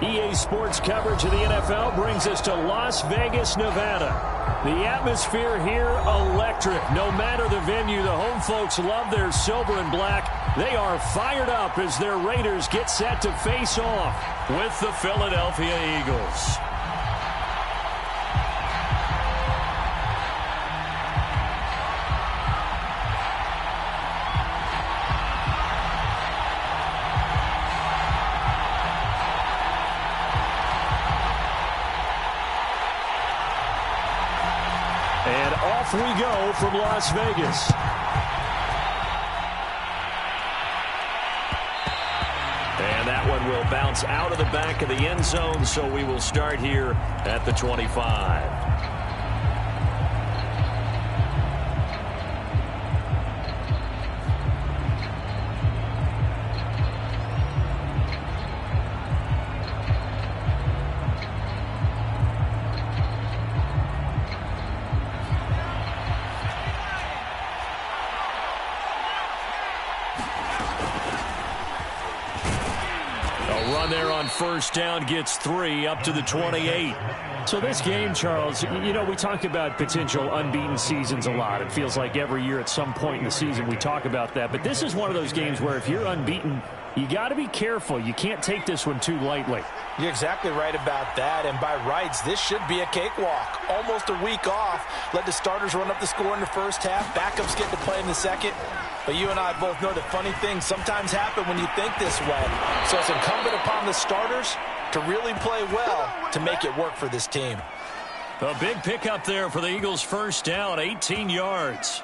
EA Sports coverage of the NFL brings us to Las Vegas, Nevada. The atmosphere here, electric. No matter the venue, the home folks love their silver and black. They are fired up as their Raiders get set to face off with the Philadelphia Eagles. And off we go from Las Vegas. And that one will bounce out of the back of the end zone, so we will start here at the 25. There on first down gets 3 up to the 28. So this game, Charles, you know, we talk about potential unbeaten seasons a lot. It feels like every year at some point in the season we talk about that. But this is one of those games where if you're unbeaten, you got to be careful. You can't take this one too lightly. You're exactly right about that, and by rights, this should be a cakewalk. Almost a week off. Let the starters run up the score in the first half. Backups get to play in the second. But you and I both know that funny things sometimes happen when you think this way. So it's incumbent upon the starters to really play well to make it work for this team. A big pickup there for the Eagles' first down, 18 yards.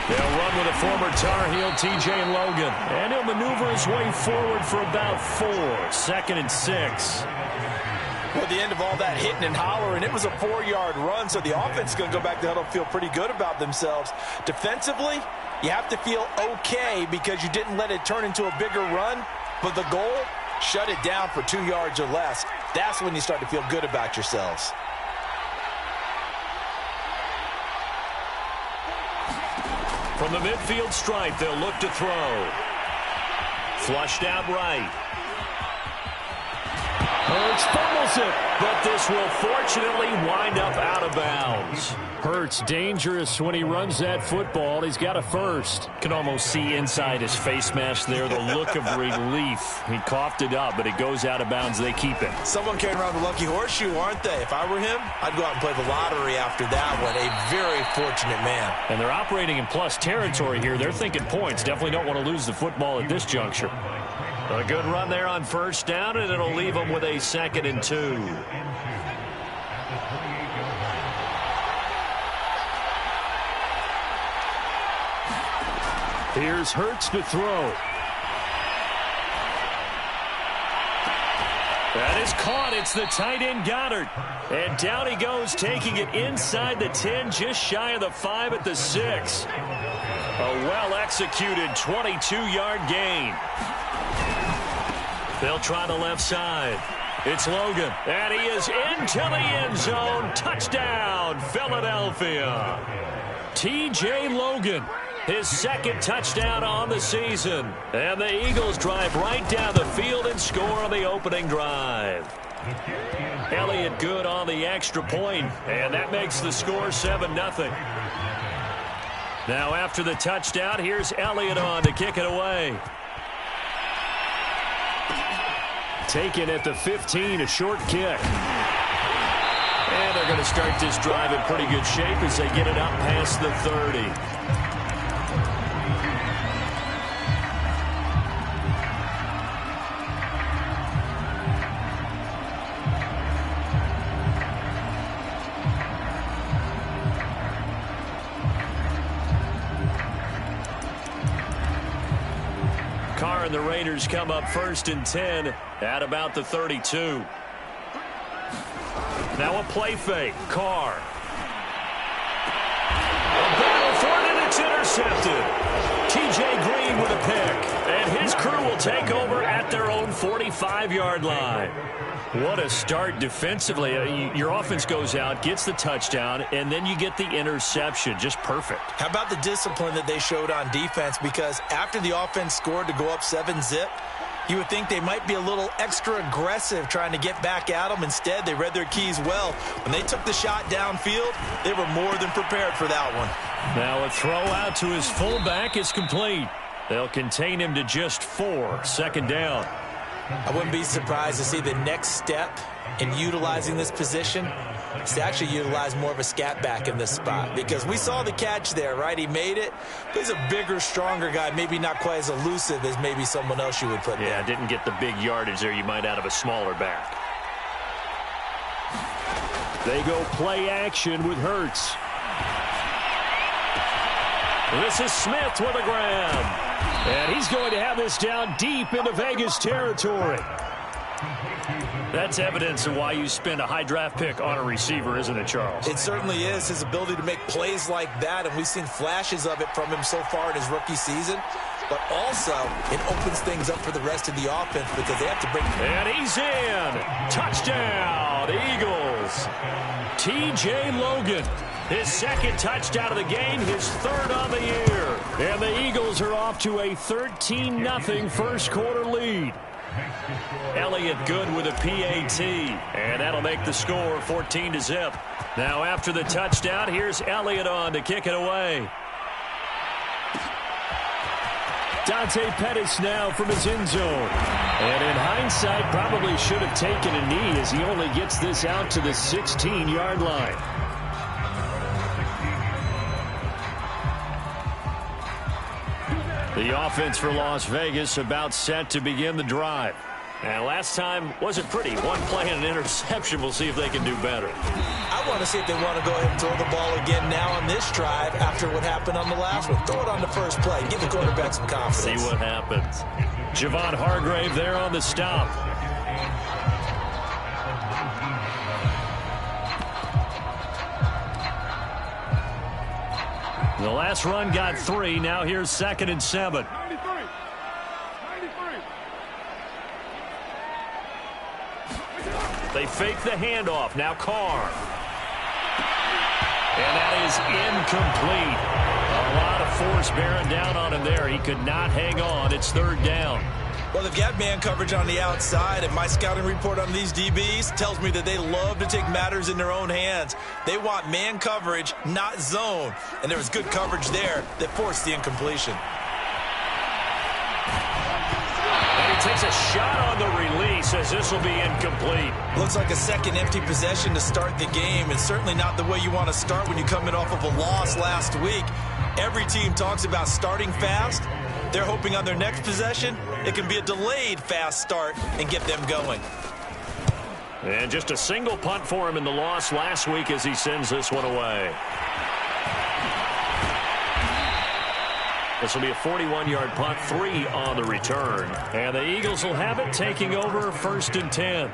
They'll run with a former Tar Heel, TJ Logan. And he'll maneuver his way forward for about 4. 2nd and 6. Well, at the end of all that hitting and hollering, it was a 4-yard run, so the offense is going to go back to huddle and feel pretty good about themselves. Defensively, you have to feel okay because you didn't let it turn into a bigger run, but the goal, shut it down for 2 yards or less. That's when you start to feel good about yourselves. From the midfield stripe, they'll look to throw. Flushed out right. Hurts fumbles it, but this will fortunately wind up out of bounds. Hurts dangerous when he runs that football. He's got a first. Can almost see inside his face mask there the look of relief. He coughed it up, but it goes out of bounds. They keep it. Someone carrying around the lucky horseshoe, aren't they? If I were him, I'd go out and play the lottery after that one. A very fortunate man. And they're operating in plus territory here. They're thinking points. Definitely don't want to lose the football at this juncture. A good run there on first down, and it'll leave them with a 2nd and 2. Here's Hurts to throw. That is caught. It's the tight end Goddard. And down he goes, taking it inside the 10, just shy of the 5 at the 6. A well-executed 22-yard gain. They'll try the left side. It's Logan, and he is into the end zone. Touchdown, Philadelphia. T.J. Logan, his 2nd touchdown on the season. And the Eagles drive right down the field and score on the opening drive. Elliott good on the extra point, and that makes the score 7-0. Now after the touchdown, here's Elliott on to kick it away. Taken at the 15, a short kick. And they're going to start this drive in pretty good shape as they get it up past the 30. Carr and the Raiders come up 1st and 10 at about the 32. Now a play fake. Carr. A battle for it, and it's intercepted. T.J. Green with a pick. And his crew will will take over at their own 45-yard line. What a start defensively. Your offense goes out, gets the touchdown, and then you get the interception. Just perfect. How about the discipline that they showed on defense? Because after the offense scored to go up 7-zip, you would think they might be a little extra aggressive trying to get back at them. Instead, they read their keys well. When they took the shot downfield, they were more than prepared for that one. Now a throw out to his fullback is complete. They'll contain him to just 4. Second down. I wouldn't be surprised to see the next step in utilizing this position is to actually utilize more of a scat back in this spot, because we saw the catch there, right? He made it, but he's a bigger, stronger guy, maybe not quite as elusive as maybe someone else you would put there. Yeah, didn't get the big yardage there you might out of a smaller back. They go play action with Hurts. This is Smith with a grab. And he's going to have this down deep into Vegas territory. That's evidence of why you spend a high draft pick on a receiver, isn't it, Charles? It certainly is. His ability to make plays like that, and we've seen flashes of it from him so far in his rookie season. But also, it opens things up for the rest of the offense because they have to break. And he's in. Touchdown, Eagles. T.J. Logan. His second touchdown of the game, his third on the year. And the Eagles are off to a 13-0 first quarter lead. Elliott good with a PAT. And that'll make the score 14-0. Now after the touchdown, here's Elliott on to kick it away. Dante Pettis now from his end zone. And in hindsight, probably should have taken a knee as he only gets this out to the 16-yard line. The offense for Las Vegas about set to begin the drive. And last time wasn't pretty. One play and an interception. We'll see if they can do better. I want to see if they want to go ahead and throw the ball again now on this drive after what happened on the last one. Throw it on the first play. Give the quarterback some confidence. See what happens. Javon Hargrave there on the stop. The last run got 3. Now here's 2nd and 7. They fake the handoff. Now Carr. And that is incomplete. A lot of force bearing down on him there. He could not hang on. It's 3rd down. Well, they've got man coverage on the outside, and my scouting report on these DBs tells me that they love to take matters in their own hands. They want man coverage, not zone. And there was good coverage there that forced the incompletion. And he takes a shot on the release as this will be incomplete. Looks like a second empty possession to start the game, and certainly not the way you want to start when you come in off of a loss last week. Every team talks about starting fast. They're hoping on their next possession, it can be a delayed fast start and get them going. And just a single punt for him in the loss last week as he sends this one away. This will be a 41-yard punt, 3 on the return. And the Eagles will have it, taking over 1st and 10.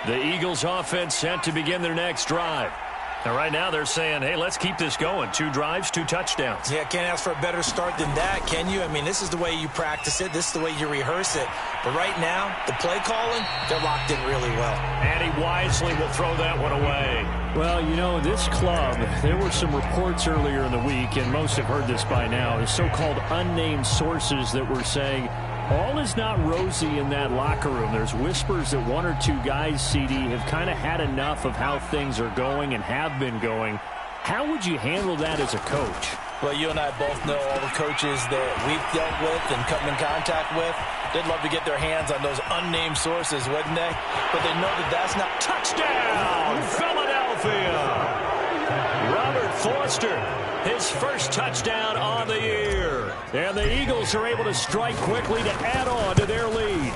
The Eagles offense set to begin their next drive. And right now they're saying, hey, let's keep this going. 2 drives, 2 touchdowns. Yeah, can't ask for a better start than that, can you? I mean, this is the way you practice it. This is the way you rehearse it. But right now, the play calling, they're locked in really well. And he wisely will throw that one away. Well, you know, this club, there were some reports earlier in the week, and most have heard this by now, the so-called unnamed sources that were saying all is not rosy in that locker room. There's whispers that 1 or 2 guys, CD, have kind of had enough of how things are going and have been going. How would you handle that as a coach? Well, you and I both know all the coaches that we've dealt with and come in contact with. They'd love to get their hands on those unnamed sources, wouldn't they? But they know that that's not... Touchdown, Philadelphia! Robert Foster, his first touchdown on the year. And the Eagles are able to strike quickly to add on to their lead.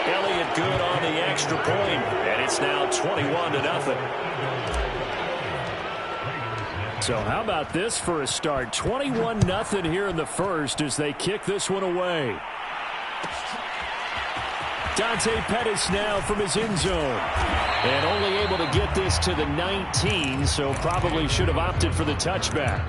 Elliott good on the extra point, and it's now 21-0. So how about this for a start? 21-0 here in the first as they kick this one away. Dante Pettis now from his end zone. And only able to get this to the 19, so probably should have opted for the touchback.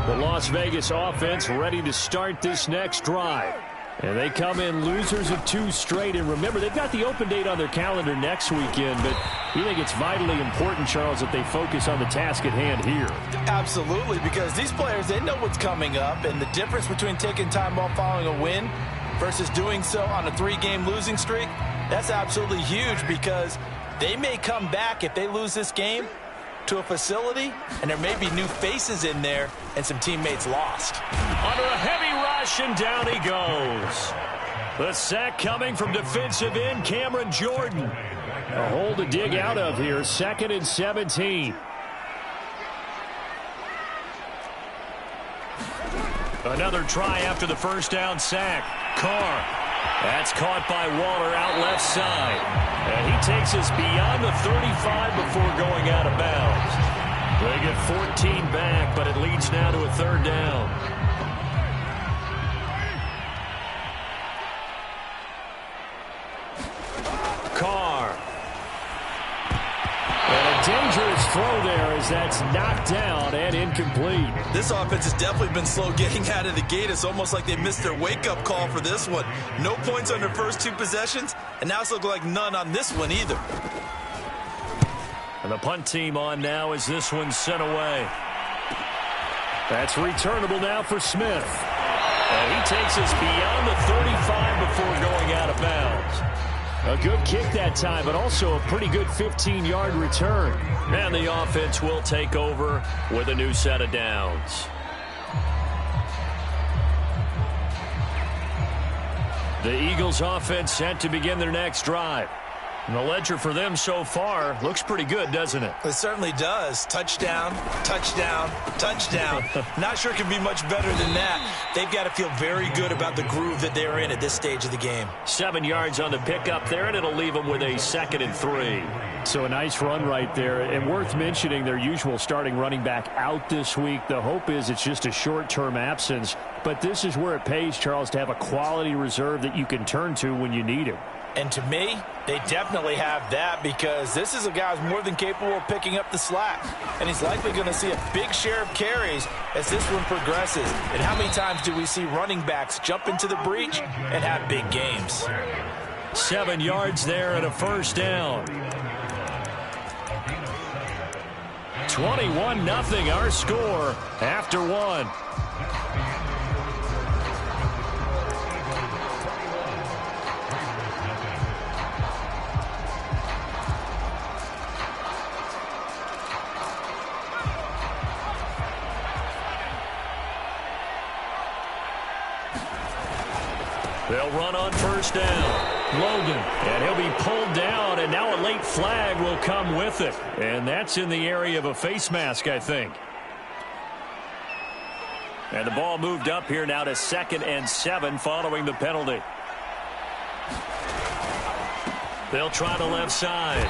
The Las Vegas offense ready to start this next drive. And they come in losers of 2 straight. And remember, they've got the open date on their calendar next weekend. But you think it's vitally important, Charles, that they focus on the task at hand here? Absolutely, because these players, they know what's coming up. And the difference between taking time off following a win versus doing so on a 3-game losing streak, that's absolutely huge, because they may come back if they lose this game to a facility, and there may be new faces in there and some teammates lost. Under a heavy rush, and down he goes. The sack coming from defensive end Cameron Jordan. A hole to dig out of here, 2nd and 17. Another try after the first down sack. Carr. That's caught by Waller out left side. And he takes us beyond the 35 before going out of bounds. They get 14 back, but it leads now to a 3rd down. Carr. And a dangerous throw there as that's knocked down and incomplete. This offense has definitely been slow getting out of the gate. It's almost like they missed their wake-up call for this one. No points on their first 2 possessions, and now it's looking like none on this one either. And the punt team on now as this one's sent away. That's returnable now for Smith. And he takes us beyond the 35 before going out of bounds. A good kick that time, but also a pretty good 15-yard return. And the offense will take over with a new set of downs. The Eagles offense set to begin their next drive. And the ledger for them so far looks pretty good, doesn't it? It certainly does. Touchdown, touchdown, touchdown. Not sure it can be much better than that. They've got to feel very good about the groove that they're in at this stage of the game. 7 yards on the pickup there, and it'll leave them with a 2nd and 3. So a nice run right there. And worth mentioning, their usual starting running back out this week. The hope is it's just a short-term absence. But this is where it pays, Charles, to have a quality reserve that you can turn to when you need him. And to me, they definitely have that, because this is a guy who's more than capable of picking up the slack. And he's likely going to see a big share of carries as this one progresses. And how many times do we see running backs jump into the breach and have big games? 7 yards there and a 1st down. 21-0 our score after 1. They'll run on 1st down. Logan, and he'll be pulled down, and now a late flag will come with it. And that's in the area of a face mask, I think. And the ball moved up here now to 2nd and 7 following the penalty. They'll try the left side.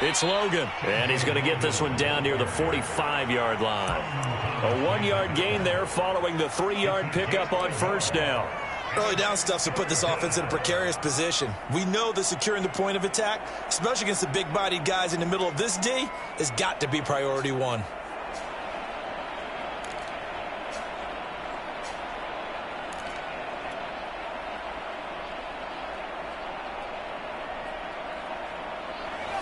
It's Logan, and he's going to get this one down near the 45-yard line. A 1-yard gain there following the 3-yard pickup on 1st down. Early down stuff to put this offense in a precarious position. We know that securing the point of attack, especially against the big-bodied guys in the middle of this D, has got to be priority 1.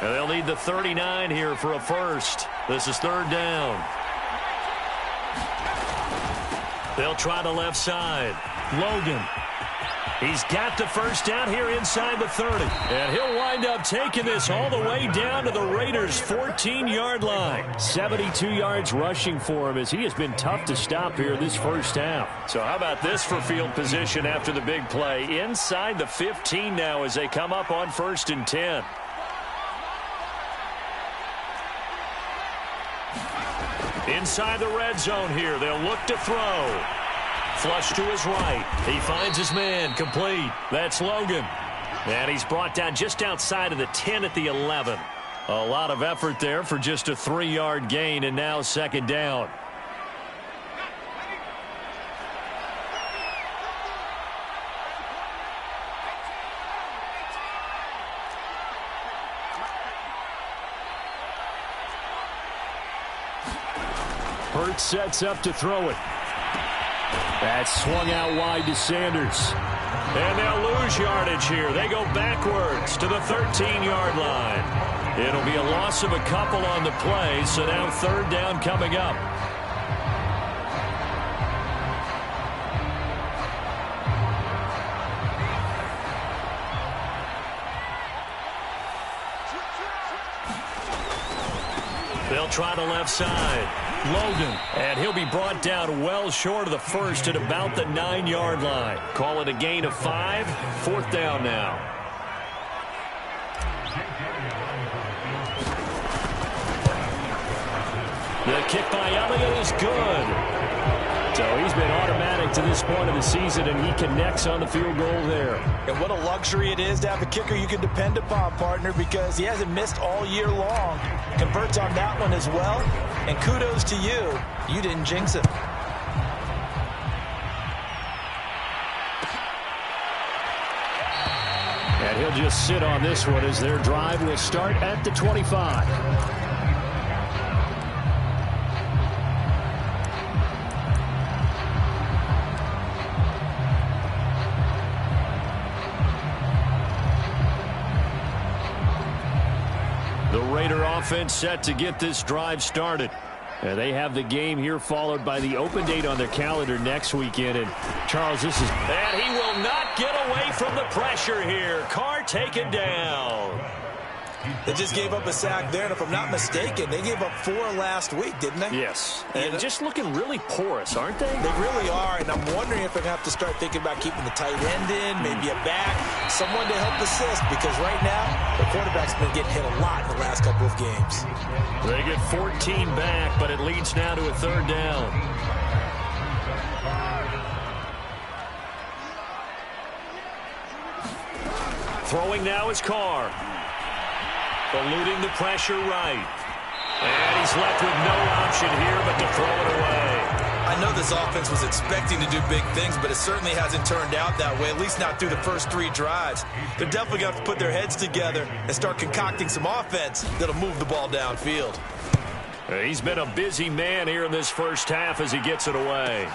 And they'll need the 39 here for a 1st. This is 3rd down. They'll try the left side. Logan. He's got the 1st down here inside the 30. And he'll wind up taking this all the way down to the Raiders' 14-yard line. 72 yards rushing for him, as he has been tough to stop here this 1st half. So how about this for field position after the big play? Inside the 15 now as they come up on 1st and 10. Inside the red zone here. They'll look to throw. Flush to his right. He finds his man. Complete. That's Logan. And he's brought down just outside of the 10 at the 11. A lot of effort there for just a 3-yard gain, and now 2nd down. Hurts sets up to throw it. That's swung out wide to Sanders. And they'll lose yardage here. They go backwards to the 13-yard line. It'll be a loss of a couple on the play, so now third down coming up. They'll try the left side. Logan, and he'll be brought down well short of the first at about the 9-yard line. Call it a gain of 5. Fourth down now. The kick by Elliott is good. So he's been automatic to this point of the season, and he connects on the field goal there. And what a luxury it is to have a kicker you can depend upon, partner, because he hasn't missed all year long. Converts on that one as well. And kudos to you. You didn't jinx him. And he'll just sit on this one as their drive will start at the 25. The Raider offense set to get this drive started. They have the game here followed by the open date on their calendar next weekend. And Charles, this is... And he will not get away from the pressure here. Carr taken down. They just gave up a sack there, and if I'm not mistaken, they gave up 4 last week, didn't they? Yes. And just looking really porous, aren't they? They really are, and I'm wondering if they're going to have to start thinking about keeping the tight end in, maybe a back, someone to help assist, because right now, the quarterback's been getting hit a lot in the last couple of games. They get 14 back, but it leads now to a third down. Throwing now is Carr. Eluding the pressure right. And he's left with no option here but to throw it away. I know this offense was expecting to do big things, but it certainly hasn't turned out that way, at least not through the first 3 drives. They're definitely going to have to put their heads together and start concocting some offense that'll move the ball downfield. He's been a busy man here in this first half as he gets it away.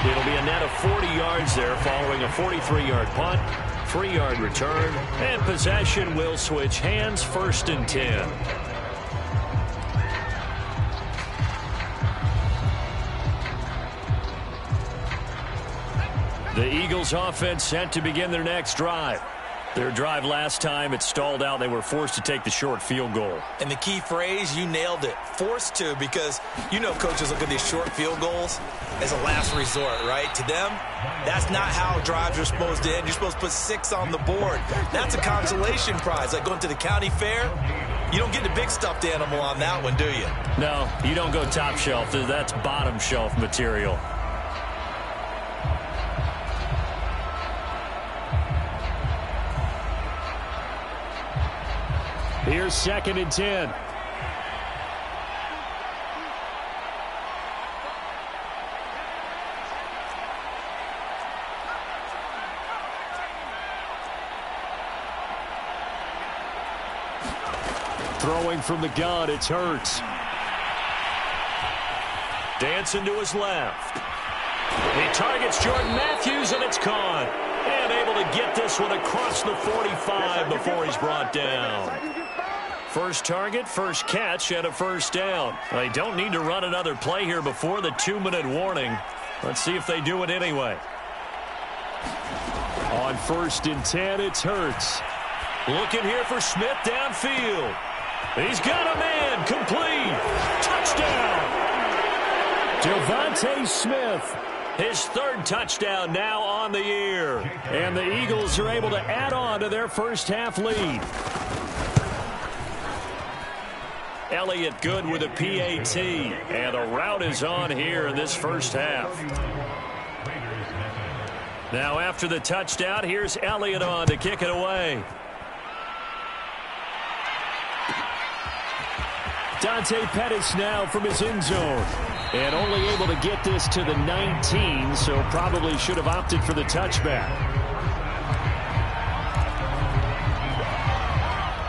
It'll be a net of 40 yards there following a 43-yard punt. 3-yard return, and possession will switch hands, 1st and 10. The Eagles offense set to begin their next drive. Their drive last time, it stalled out. They were forced to take the short field goal. And the key phrase, you nailed it, forced to, because you know coaches look at these short field goals as a last resort, right? To them, that's not how drives are supposed to end. You're supposed to put 6 on the board. That's a consolation prize, like going to the county fair. You don't get the big stuffed animal on that one, do you? No, you don't go top shelf. That's bottom shelf material. Here's 2nd and 10. Throwing from the gun, it's Hurts. Dancing to his left. He targets Jordan Matthews, and it's caught. And able to get this one across the 45 before he's brought down. First target, first catch, and a first down. They don't need to run another play here before the 2-minute warning. Let's see if they do it anyway. On 1st and 10, it's Hurts. Looking here for Smith downfield. He's got a man, complete. Touchdown. Devontae Smith. His 3rd touchdown now on the year. And the Eagles are able to add on to their first half lead. Elliott good with a PAT. And the route is on here in this first half. Now after the touchdown, here's Elliott on to kick it away. Dante Pettis now from his end zone. And only able to get this to the 19, so probably should have opted for the touchback.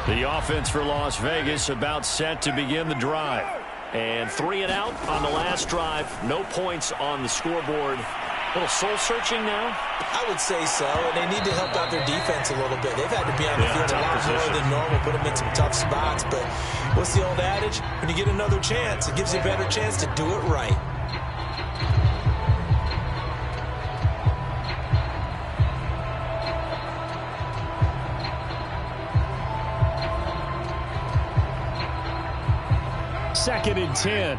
The offense for Las Vegas about set to begin the drive. And 3 and out on the last drive. No points on the scoreboard. A little soul-searching now? I would say so, and they need to help out their defense a little bit. They've had to be on the field a lot more than normal, put them in some tough spots. But what's the old adage? When you get another chance, it gives you a better chance to do it right. Second and 10.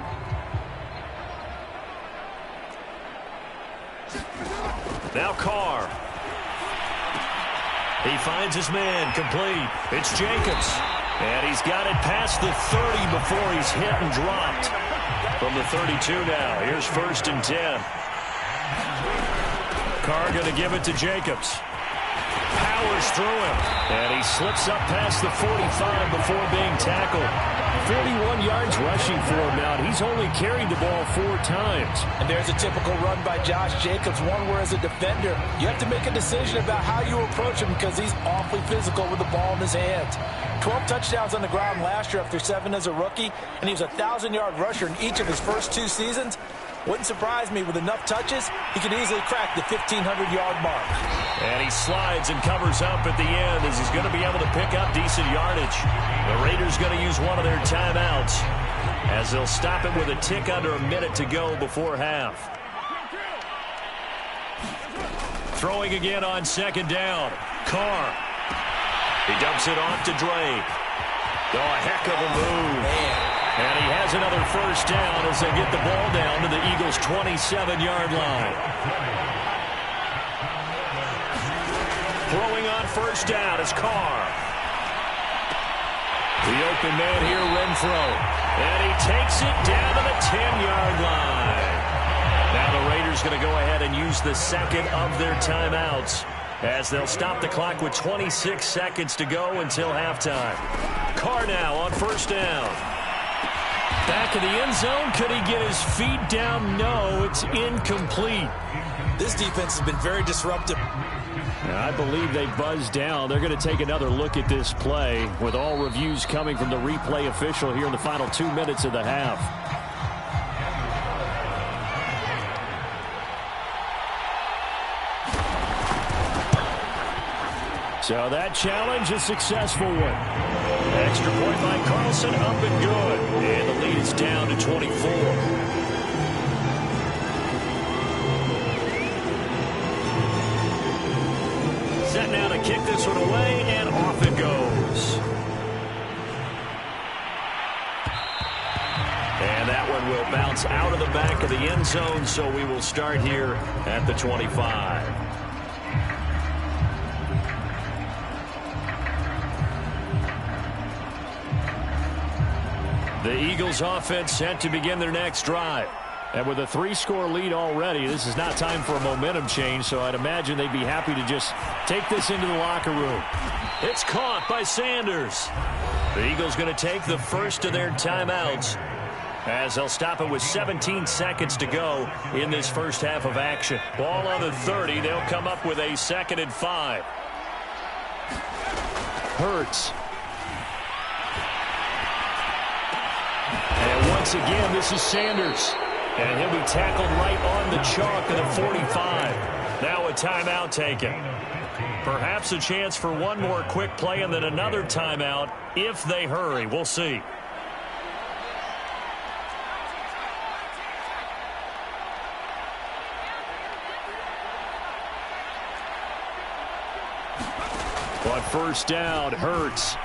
Now Carr. He finds his man complete. It's Jacobs. And he's got it past the 30 before he's hit and dropped. From the 32 now. Here's 1st and 10. Carr going to give it to Jacobs. Powers through him. And he slips up past the 45 before being tackled. 41 yards rushing for him now. He's only carried the ball 4 times. And there's a typical run by Josh Jacobs, one where as a defender, you have to make a decision about how you approach him because he's awfully physical with the ball in his hands. 12 touchdowns on the ground last year after 7 as a rookie, and he was a 1,000-yard rusher in each of his first 2 seasons. Wouldn't surprise me. With enough touches, he could easily crack the 1,500-yard mark. And he slides and covers up at the end as he's going to be able to pick up decent yardage. The Raiders going to use one of their timeouts as they'll stop it with a tick under a minute to go before half. Throwing again on 2nd down. Carr. He dumps it off to Drake. Oh, a heck of a move. Man. And he has another 1st down as they get the ball down to the Eagles' 27-yard line. Throwing on 1st down is Carr. The open man here, Renfro. And he takes it down to the 10-yard line. Now the Raiders going to go ahead and use the 2nd of their timeouts as they'll stop the clock with 26 seconds to go until halftime. Carr now on 1st down. Back of the end zone. Could he get his feet down? No, it's incomplete. This defense has been very disruptive. And I believe they buzzed down. They're going to take another look at this play with all reviews coming from the replay official here in the final 2 minutes of the half. So that challenge, a successful one. Extra point by Carlson, up and good. And the lead is down to 24. Set now to kick this one away, and off it goes. And that one will bounce out of the back of the end zone, so we will start here at the 25. The Eagles offense set to begin their next drive. And with a 3-score lead already, this is not time for a momentum change, so I'd imagine they'd be happy to just take this into the locker room. It's caught by Sanders. The Eagles going to take the first of their timeouts as they'll stop it with 17 seconds to go in this first half of action. Ball on the 30. They'll come up with a 2nd and 5. Hurts. And once again, this is Sanders. And he'll be tackled right on the chalk of the 45. Now a timeout taken. Perhaps a chance for one more quick play and then another timeout if they hurry. We'll see. On 1st down, Hurts.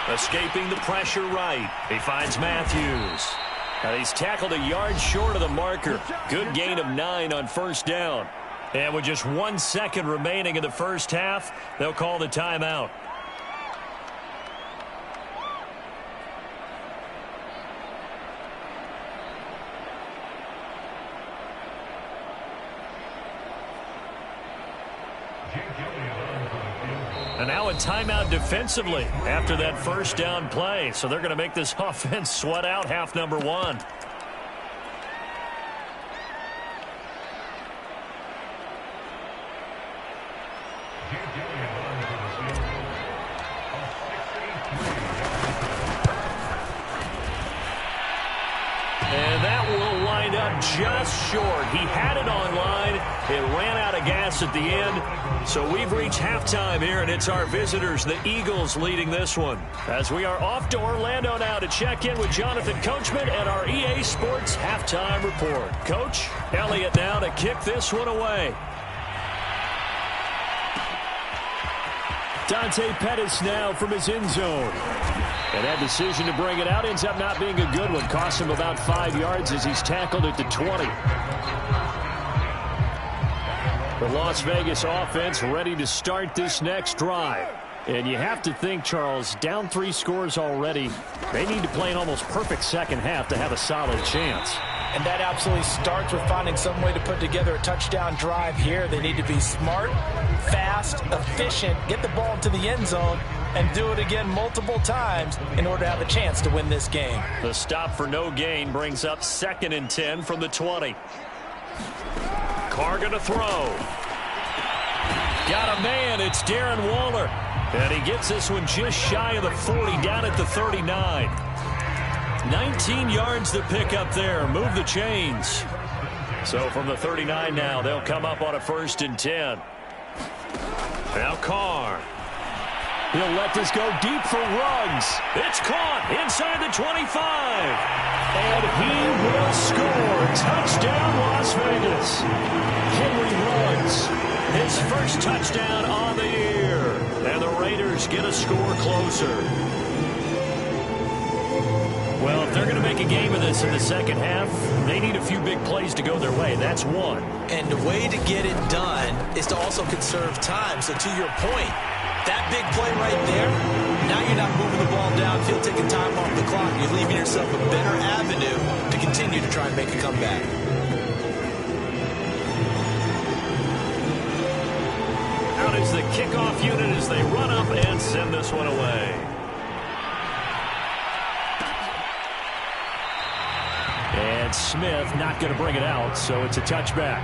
Escaping the pressure right. He finds Matthews. And he's tackled a yard short of the marker. Good gain of 9 on 1st down. And with just 1 second remaining in the first half, they'll call the timeout. And now a timeout defensively after that 1st down play. So they're going to make this offense sweat out half number 1. just short. He had it online. It ran out of gas at the end. So we've reached halftime here, and it's our visitors, the Eagles, leading this one. As we are off to Orlando now to check in with Jonathan Coachman and our EA Sports halftime report. Coach, Elliott now to kick this one away. Dante Pettis now from his end zone. And that decision to bring it out ends up not being a good one. Cost him about 5 yards as he's tackled at the 20. The Las Vegas offense ready to start this next drive. And you have to think, Charles, down 3 scores already. They need to play an almost perfect second half to have a solid chance. And that absolutely starts with finding some way to put together a touchdown drive here. They need to be smart, fast, efficient, get the ball into the end zone, and do it again multiple times in order to have a chance to win this game. The stop for no gain brings up 2nd and 10 from the 20. Carr gonna throw. Got a man. It's Darren Waller. And he gets this one just shy of the 40, down at the 39. 19 yards to pick up there. Move the chains. So from the 39 now, they'll come up on a 1st and 10. Now Carr. He'll let this go deep for Ruggs. It's caught inside the 25. And he will score. Touchdown, Las Vegas. Henry Ruggs, his first touchdown on the year. And the Raiders get a score closer. Well, if they're going to make a game of this in the second half, they need a few big plays to go their way. That's one. And the way to get it done is to also conserve time. So to your point, that big play right there, now you're not moving the ball downfield, taking time off the clock. You're leaving yourself a better avenue to continue to try and make a comeback. Out is the kickoff unit as they run up and send this one away. And Smith not going to bring it out, so it's a touchback.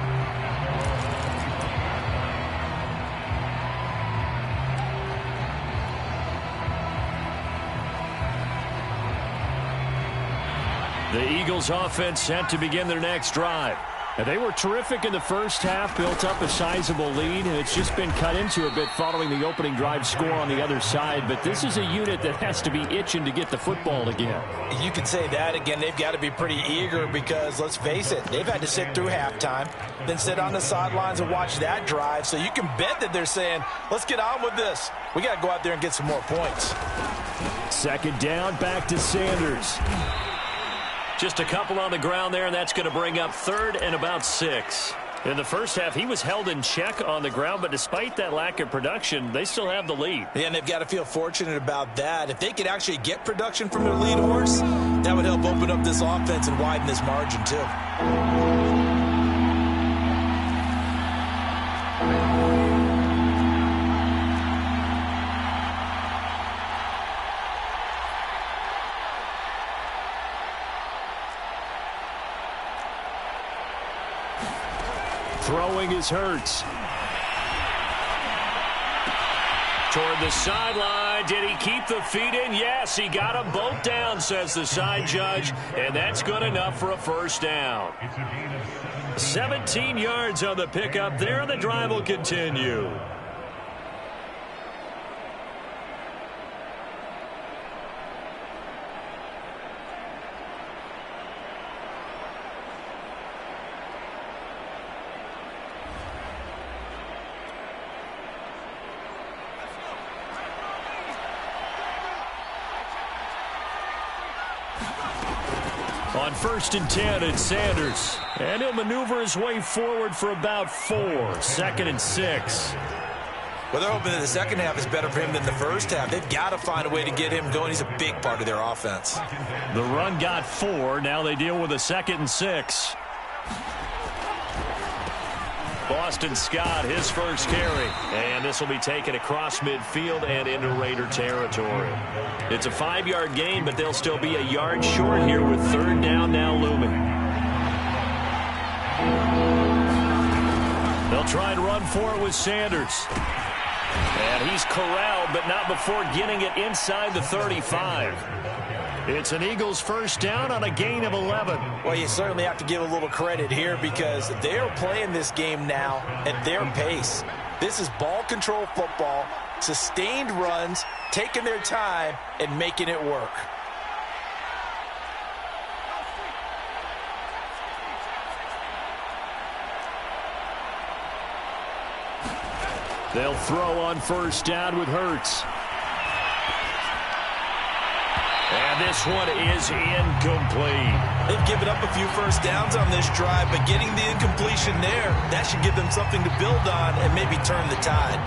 The Eagles offense set to begin their next drive. And they were terrific in the first half, built up a sizable lead, and it's just been cut into a bit following the opening drive score on the other side. But this is a unit that has to be itching to get the football again. You could say that again. They've got to be pretty eager because, let's face it, they've had to sit through halftime, then sit on the sidelines and watch that drive. So you can bet that they're saying, let's get on with this. We got to go out there and get some more points. 2nd down, back to Sanders. Just a couple on the ground there, and that's going to bring up 3rd and about 6. In the first half, he was held in check on the ground, but despite that lack of production, they still have the lead. Yeah, and they've got to feel fortunate about that. If they could actually get production from their lead horse, that would help open up this offense and widen this margin too. Throwing is Hurts. Toward the sideline. Did he keep the feet in? Yes, he got them both down, says the side judge. And that's good enough for a 1st down. 17 yards on the pickup there, and the drive will continue. On 1st and 10, it's Sanders. And he'll maneuver his way forward for about 4. 2nd and 6. Well, they're hoping that the second half is better for him than the first half. They've got to find a way to get him going. He's a big part of their offense. The run got 4. Now they deal with a 2nd and 6. Boston Scott, his first carry. And this will be taken across midfield and into Raider territory. It's a 5-yard gain, but they'll still be a yard short here with 3rd down now looming. They'll try and run for it with Sanders. And he's corralled, but not before getting it inside the 35. It's an Eagles first down on a gain of 11. Well, you certainly have to give a little credit here because they're playing this game now at their pace. This is ball control football, sustained runs, taking their time, and making it work. They'll throw on first down with Hurts. And this one is incomplete. They've given up a few first downs on this drive, but getting the incompletion there, that should give them something to build on and maybe turn the tide.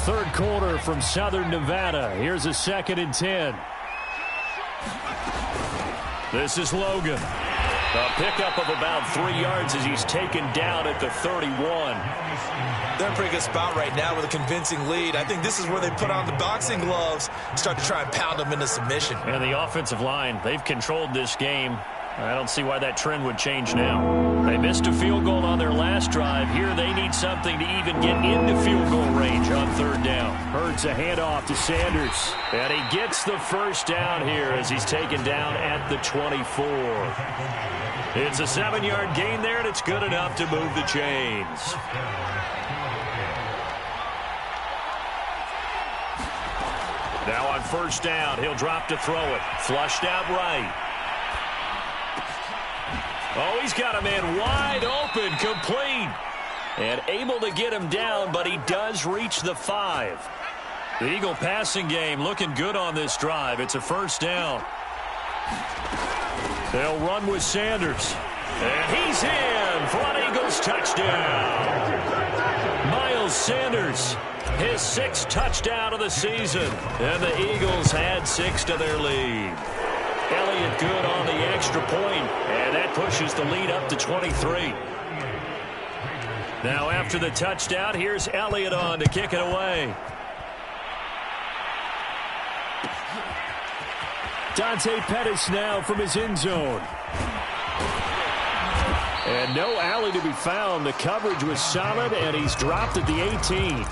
Third quarter from Southern Nevada. Here's a 2nd and 10. This is Logan. A pickup of about 3 yards as he's taken down at the 31. They're in a pretty good spot right now with a convincing lead. I think this is where they put on the boxing gloves, start to try and pound them into submission. And the offensive line, they've controlled this game. I don't see why that trend would change now. They missed a field goal on their last drive. Here they need something to even get into field goal range on 3rd down. Hurts a handoff to Sanders. And he gets the first down here as he's taken down at the 24. It's a 7-yard gain there, and it's good enough to move the chains. Now on first down, he'll drop to throw it. Flushed out right. Oh, he's got a man wide open, complete. And able to get him down, but he does reach the 5. The Eagle passing game looking good on this drive. It's a first down. They'll run with Sanders. And he's in for an Eagles touchdown. Miles Sanders, his 6th touchdown of the season. And the Eagles add 6 to their lead. Elliott good on the extra point, and that pushes the lead up to 23. Now after the touchdown, here's Elliott on to kick it away. Dante Pettis now from his end zone. And no alley to be found. The coverage was solid, and he's dropped at the 18.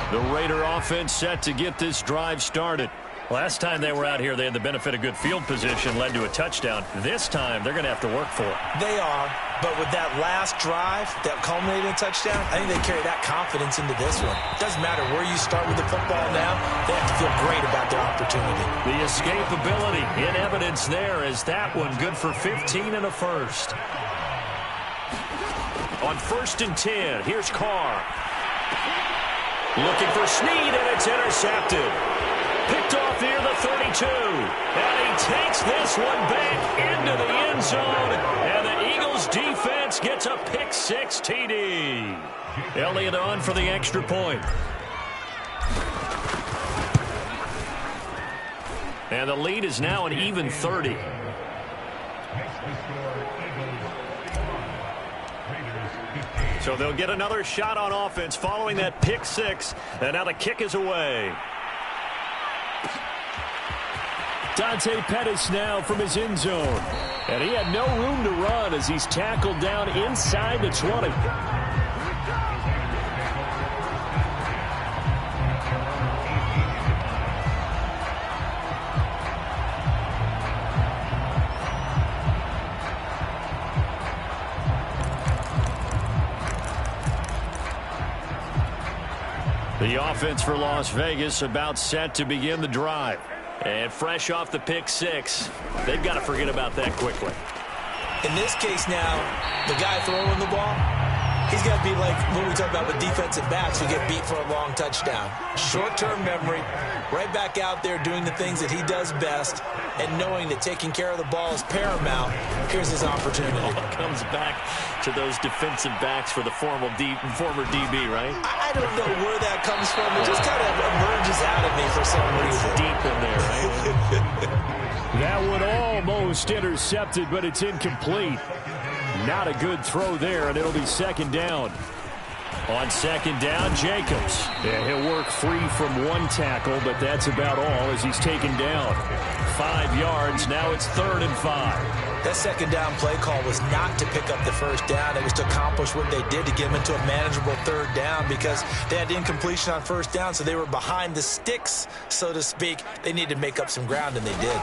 The Raider offense set to get this drive started. Last time they were out here, they had the benefit of good field position, led to a touchdown. This time, they're going to have to work for it. They are, but with that last drive that culminated in a touchdown, I think they carry that confidence into this one. Doesn't matter where you start with the football now, they have to feel great about their opportunity. The escapability in evidence there is that one good for 15 and a first. On 1st and 10, here's Carr. Looking for Snead, and it's intercepted. Picked off near the 32. And he takes this one back into the end zone. And the Eagles defense gets a pick-6 TD. Elliott on for the extra point. And the lead is now an even 30. So they'll get another shot on offense following that pick-6. And now the kick is away. Dante Pettis now from his end zone. And he had no room to run as he's tackled down inside the 20. The offense for Las Vegas about set to begin the drive. And fresh off the pick-6, they've got to forget about that quickly. In this case now, the guy throwing the ball, he's got to be like when we talk about with defensive backs who get beat for a long touchdown. Short-term memory, right back out there doing the things that he does best, and knowing that taking care of the ball is paramount. Here's his opportunity. It all comes back to those defensive backs for the former DB, right? I don't know where that comes from. It just kind of emerges out of me for some reason. Deep in there, right? That one almost intercepted, but it's incomplete. Not a good throw there, and it'll be 2nd down. On second down, Jacobs. Yeah, he'll work free from one tackle, but that's about all as he's taken down. 5 yards. Now it's 3rd and 5. That second down play call was not to pick up the first down. It was to accomplish what they did to get them into a manageable 3rd down because they had incompletion on first down, so they were behind the sticks, so to speak. They needed to make up some ground, and they did.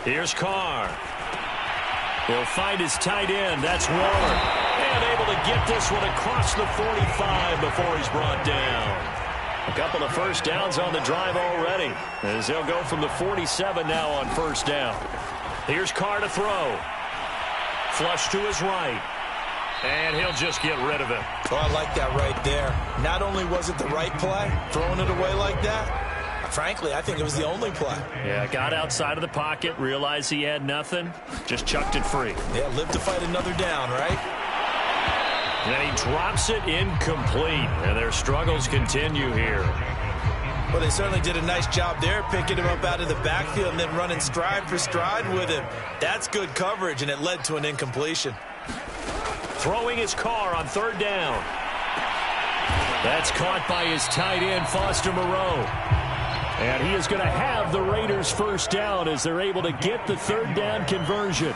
Here's Carr. He'll find his tight end. That's Waller. And able to get this one across the 45 before he's brought down. A couple of first downs on the drive already, as they'll go from the 47 now on first down. Here's Carr to throw. Flush to his right. And he'll just get rid of it. Oh, I like that right there. Not only was it the right play, throwing it away like that, frankly, I think it was the only play. Yeah, got outside of the pocket, realized he had nothing, just chucked it free. Yeah, live to fight another down, right? And he drops it incomplete. And their struggles continue here. Well, they certainly did a nice job there, picking him up out of the backfield and then running stride for stride with him. That's good coverage, and it led to an incompletion. Throwing his Carr on 3rd down. That's caught by his tight end, Foster Moreau. And he is going to have the Raiders first down as they're able to get the 3rd down conversion.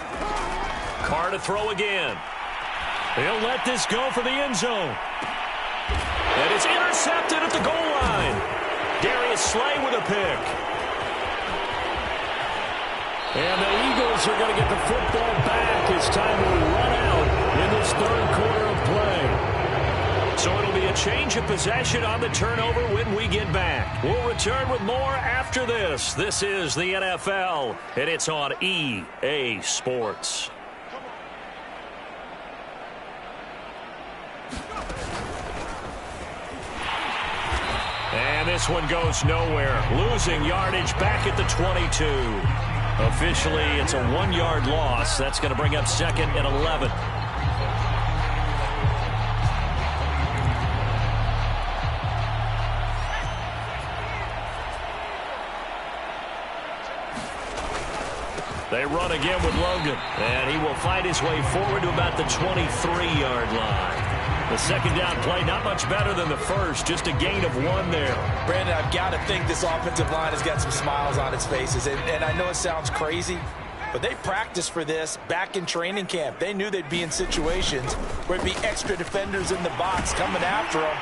Carr to throw again. He'll let this go for the end zone. And it's intercepted at the goal line. Darius Slay with a pick. And the Eagles are going to get the football back as time will run out in this 3rd quarter of play. So it'll be a change of possession on the turnover when we get back. We'll return with more after this. This is the NFL, and it's on EA Sports. And this one goes nowhere. Losing yardage back at the 22. Officially, it's a 1-yard loss. That's going to bring up 2nd and 11. They run again with Logan. And he will fight his way forward to about the 23-yard line. The second down play, not much better than the first, just a gain of 1 there. Brandon, I've got to think this offensive line has got some smiles on its faces. And I know it sounds crazy, but they practiced for this back in training camp. They knew they'd be in situations where it'd be extra defenders in the box coming after them,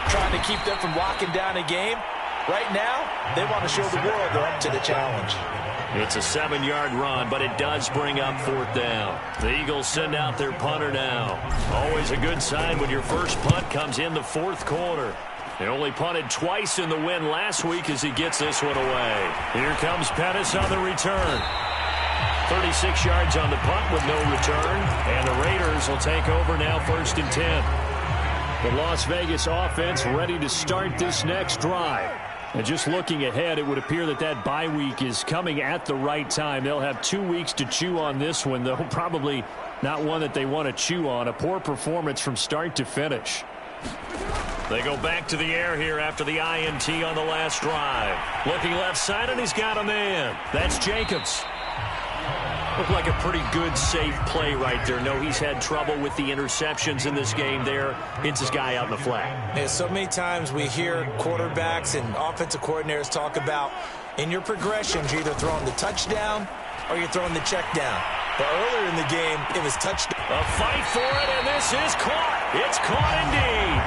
trying to keep them from locking down a game. Right now, they want to show the world they're up to the challenge. It's a 7-yard run, but it does bring up 4th down. The Eagles send out their punter now. Always a good sign when your first punt comes in the 4th quarter. They only punted twice in the win last week as he gets this one away. Here comes Pettis on the return. 36 yards on the punt with no return. And the Raiders will take over now 1st and 10. The Las Vegas offense ready to start this next drive. And just looking ahead, it would appear that that bye week is coming at the right time. They'll have 2 weeks to chew on this one, though probably not one that they want to chew on. A poor performance from start to finish. They go back to the air here after the INT on the last drive. Looking left side, and he's got a man. That's Jacobs. Looked like a pretty good, safe play right there. No, he's had trouble with the interceptions in this game there. Hits his guy out in the flat. Yeah, so many times we hear quarterbacks and offensive coordinators talk about in your progressions, you're either throwing the touchdown or you're throwing the check down. But earlier in the game, it was touchdown. A fight for it, and this is caught. It's caught indeed.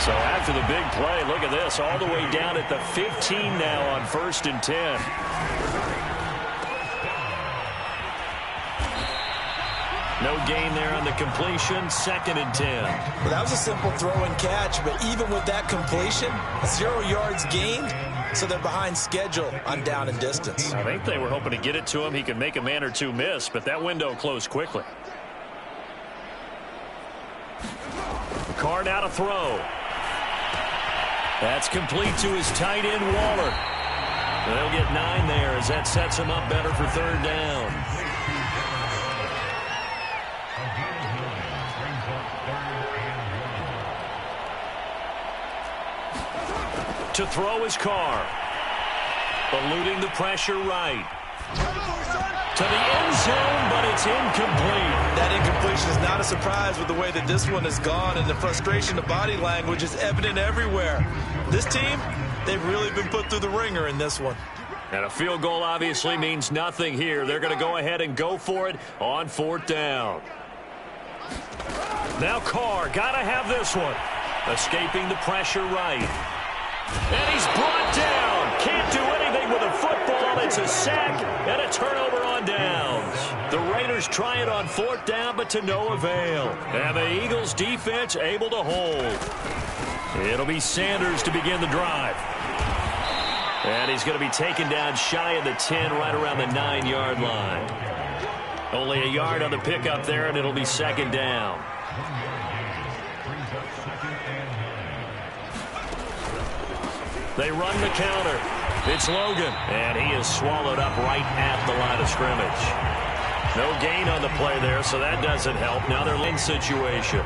So after the big play, look at this, all the way down at the 15 now on 1st and 10. No gain there on the completion, 2nd and 10. Well, that was a simple throw and catch, but even with that completion, 0 yards gained, so they're behind schedule on down and distance. I think they were hoping to get it to him. He could make a man or two miss, but that window closed quickly. Carr now to throw. That's complete to his tight end, Waller. They'll get 9 there as that sets him up better for 3rd down. To throw his Carr. Eluding the pressure right. To the end zone, but it's incomplete. That situation is not a surprise with the way that this one has gone, and the frustration, the body language is evident everywhere. This team, they've really been put through the ringer in this one. And a field goal obviously means nothing here. They're going to go ahead and go for it on 4th down. Now Carr, got to have this one. Escaping the pressure right. And he's brought down. Can't do anything with a football. It's a sack and a turnover on downs. The Raiders try it on 4th down, but to no avail. And the Eagles defense able to hold. It'll be Sanders to begin the drive. And he's going to be taken down shy of the 10, right around the 9-yard line. Only a yard on the pickup there, and it'll be 2nd down. They run the counter. It's Logan, and he is swallowed up right at the line of scrimmage. No gain on the play there, so that doesn't help. Now they're in situation.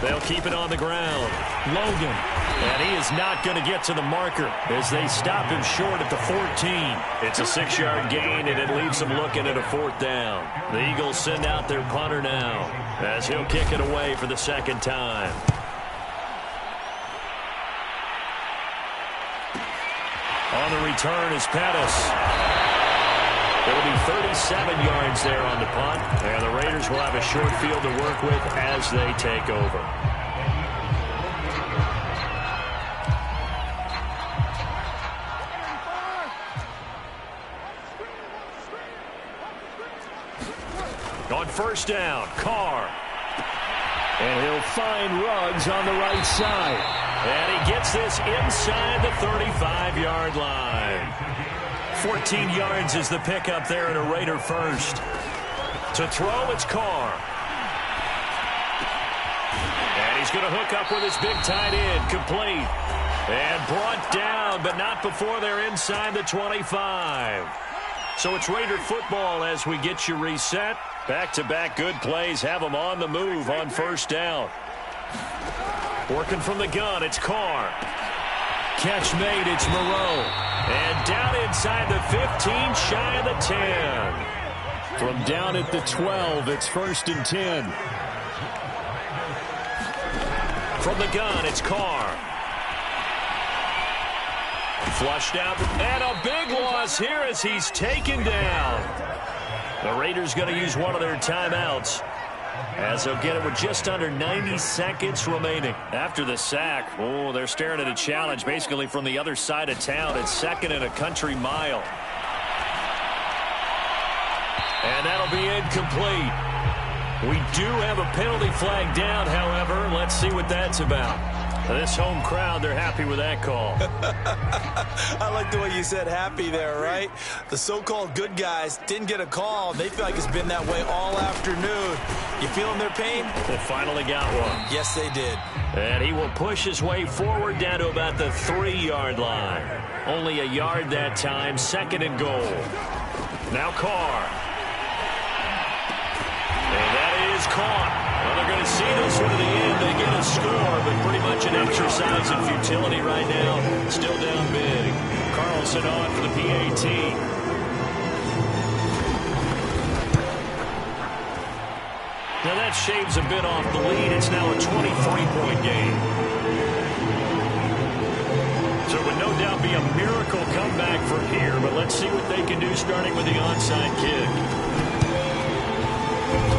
They'll keep it on the ground. Logan. And he is not going to get to the marker as they stop him short at the 14. It's a 6-yard gain, and it leaves them looking at a 4th down. The Eagles send out their punter now as he'll kick it away for the 2nd time. On the return is Pettis. It'll be 37 yards there on the punt, and the Raiders will have a short field to work with as they take over. On 1st down, Carr. And he'll find Ruggs on the right side. And he gets this inside the 35-yard line. 14 yards is the pickup there and a Raider first. To throw, it's Carr. And he's going to hook up with his big tight end, complete. And brought down, but not before they're inside the 25. So it's Raider football as we get you reset. Back-to-back good plays have them on the move on 1st down. Working from the gun, it's Carr. Catch made, it's Moreau. And down inside the 15, shy of the 10. From down at the 12, it's 1st and 10. From the gun, it's Carr. Flushed out, and a big loss here as he's taken down. The Raiders going to use one of their timeouts as they'll get it with just under 90 seconds remaining. After the sack, they're staring at a challenge basically from the other side of town. It's 2nd and a country mile. And that'll be incomplete. We do have a penalty flag down, however. Let's see what that's about. This home crowd, they're happy with that call. I like the way you said happy there, right? The so-called good guys didn't get a call. They feel like it's been that way all afternoon. You feeling their pain? They finally got one. Yes, they did. And he will push his way forward down to about the 3-yard line. Only a yard that time, 2nd and goal. Now Carr. And that is caught. Well, they're going to see this one to the end. They get a score, but pretty much an exercise in futility right now. Still down big. Carlson on for the PAT. Now that shaves a bit off the lead. It's now a 23-point game. So it would no doubt be a miracle comeback from here, but let's see what they can do starting with the onside kick.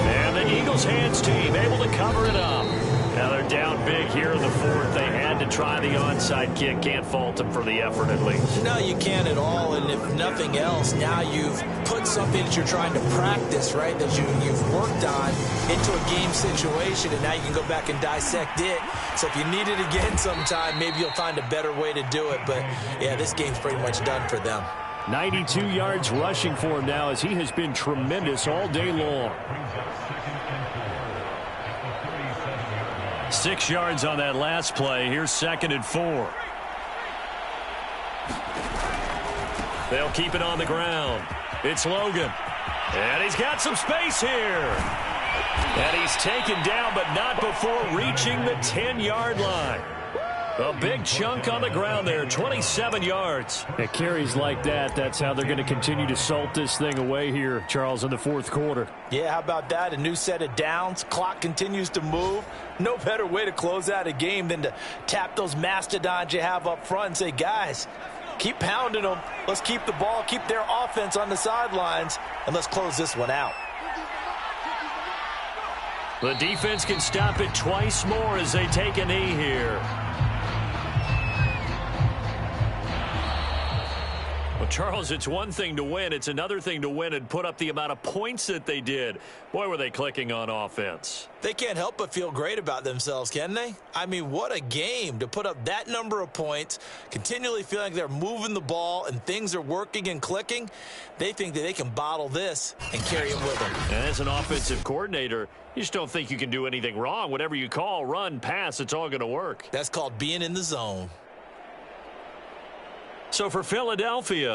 And the Eagles hands team able to cover it up. Now they're down big here in the 4th. They had to try the onside kick. Can't fault them for the effort at least. No, you can't at all. And if nothing else, now you've put something that you're trying to practice, right, that you've worked on into a game situation, and now you can go back and dissect it. So if you need it again sometime, maybe you'll find a better way to do it. But, yeah, this game's pretty much done for them. 92 yards rushing for him now as he has been tremendous all day long. 6 yards on that last play. Here's 2nd and 4. They'll keep it on the ground. It's Logan. And he's got some space here. And he's taken down, but not before reaching the 10-yard line. A big chunk on the ground there, 27 yards. At carries like that, that's how they're going to continue to salt this thing away here, Charles, in the fourth quarter. Yeah, how about that? A new set of downs. Clock continues to move. No better way to close out a game than to tap those mastodons you have up front and say, guys, keep pounding them. Let's keep the ball, keep their offense on the sidelines, and let's close this one out. The defense can stop it twice more as they take a knee here. Well, Charles, it's one thing to win. It's another thing to win and put up the amount of points that they did. Boy, were they clicking on offense. They can't help but feel great about themselves, can they? I mean, what a game to put up that number of points, continually feeling like they're moving the ball and things are working and clicking. They think that they can bottle this and carry it with them. And as an offensive coordinator, you just don't think you can do anything wrong. Whatever you call, run, pass, it's all going to work. That's called being in the zone. So for Philadelphia,